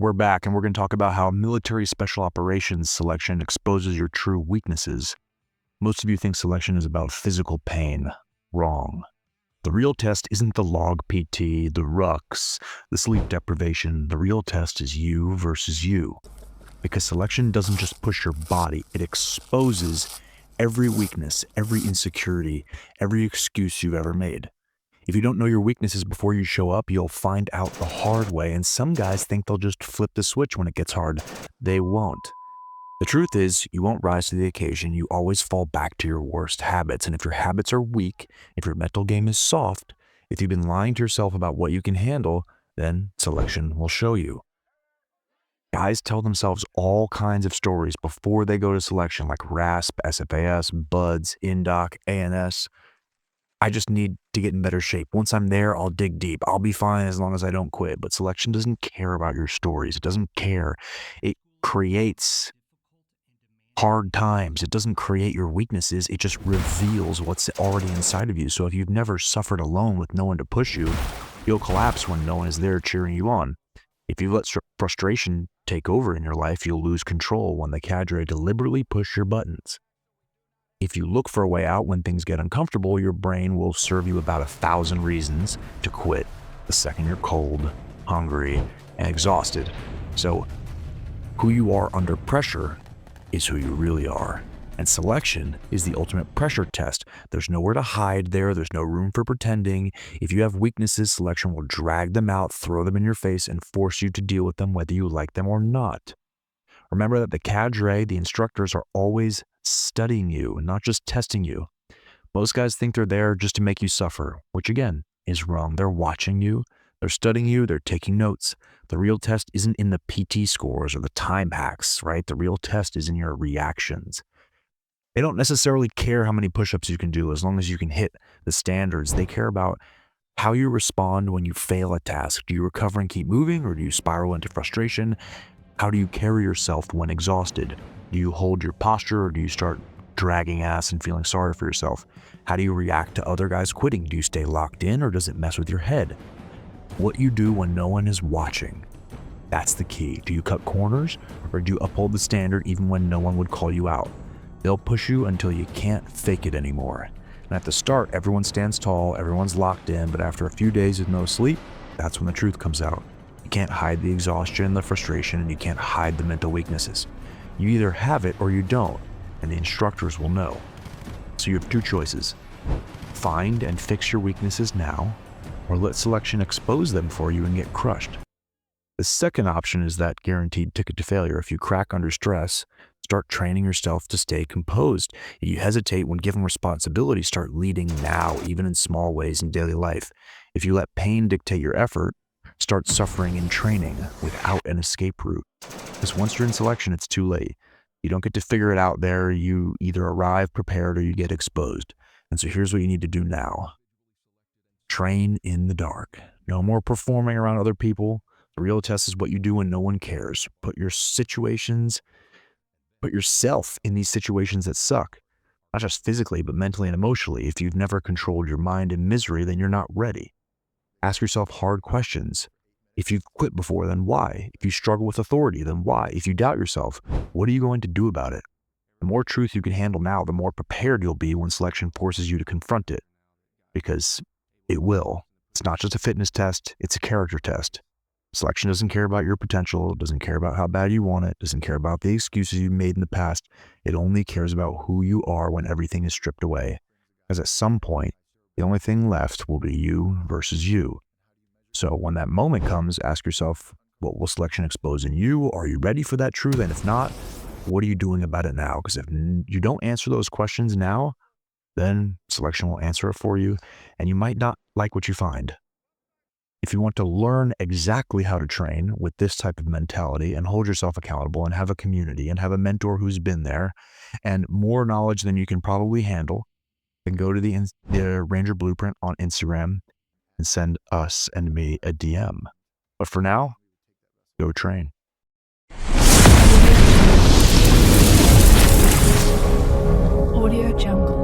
We're back, and we're going to talk about how military special operations selection exposes your true weaknesses. Most of you think selection is about physical pain. Wrong. The real test isn't the log PT, the rucks, the sleep deprivation. The real test is you versus you. Because selection doesn't just push your body, it exposes every weakness, every insecurity, every excuse you've ever made. If you don't know your weaknesses before you show up, you'll find out the hard way, and some guys think they'll just flip the switch when it gets hard. They won't. The truth is, you won't rise to the occasion. You always fall back to your worst habits, and if your habits are weak, if your mental game is soft, if you've been lying to yourself about what you can handle, then selection will show you. Guys tell themselves all kinds of stories before they go to selection, like RASP, SFAS, BUDS, INDOC, ANS. I just need to get in better shape. Once I'm there, I'll dig deep. I'll be fine as long as I don't quit. But selection doesn't care about your stories. It doesn't care. It creates hard times. It doesn't create your weaknesses. It just reveals what's already inside of you. So if you've never suffered alone with no one to push you, you'll collapse when no one is there cheering you on. If you let frustration take over in your life, you'll lose control when the cadre deliberately push your buttons. If you look for a way out when things get uncomfortable, your brain will serve you about 1,000 reasons to quit the second you're cold, hungry, and exhausted. So who you are under pressure is who you really are. And selection is the ultimate pressure test. There's nowhere to hide there. There's no room for pretending. If you have weaknesses, selection will drag them out, throw them in your face, and force you to deal with them whether you like them or not. Remember that the cadre, the instructors, are always studying you, not just testing you. Most guys think they're there just to make you suffer, which again is wrong. They're watching you, they're studying you, they're taking notes. The real test isn't in the PT scores or the time hacks, right? The real test is in your reactions. They don't necessarily care how many push-ups you can do as long as you can hit the standards. They care about how you respond when you fail a task. Do you recover and keep moving, or do you spiral into frustration? How do you carry yourself when exhausted? Do you hold your posture, or do you start dragging ass and feeling sorry for yourself? How do you react to other guys quitting? Do you stay locked in, or does it mess with your head? What you do when no one is watching, that's the key. Do you cut corners, or do you uphold the standard even when no one would call you out? They'll push you until you can't fake it anymore. And at the start, everyone stands tall, everyone's locked in, but after a few days with no sleep, that's when the truth comes out. You can't hide the exhaustion and the frustration, and you can't hide the mental weaknesses. You either have it or you don't, and the instructors will know. So you have two choices. Find and fix your weaknesses now, or let selection expose them for you and get crushed. The second option is that guaranteed ticket to failure. If you crack under stress, start training yourself to stay composed. If you hesitate when given responsibility, start leading now, even in small ways in daily life. If you let pain dictate your effort, start suffering in training without an escape route. Because once you're in selection, it's too late. You don't get to figure it out there. You either arrive prepared or you get exposed. And so here's what you need to do now. Train in the dark. No more performing around other people. The real test is what you do when no one cares. Put yourself in these situations that suck. Not just physically, but mentally and emotionally. If you've never controlled your mind in misery, then you're not ready. Ask yourself hard questions. If you've quit before, then why? If you struggle with authority, then why? If you doubt yourself, what are you going to do about it? The more truth you can handle now, the more prepared you'll be when selection forces you to confront it. Because it will. It's not just a fitness test, it's a character test. Selection doesn't care about your potential, doesn't care about how bad you want it, doesn't care about the excuses you made in the past. It only cares about who you are when everything is stripped away. Because at some point, the only thing left will be you versus you. So when that moment comes, ask yourself, what will selection expose in you? Are you ready for that truth? And if not, what are you doing about it now? Because if you don't answer those questions now, then selection will answer it for you, and you might not like what you find. If you want to learn exactly how to train with this type of mentality and hold yourself accountable and have a community and have a mentor who's been there and more knowledge than you can probably handle, then go to the Ranger Blueprint on Instagram and send us and me a DM. But for now, go train. Audio Jungle.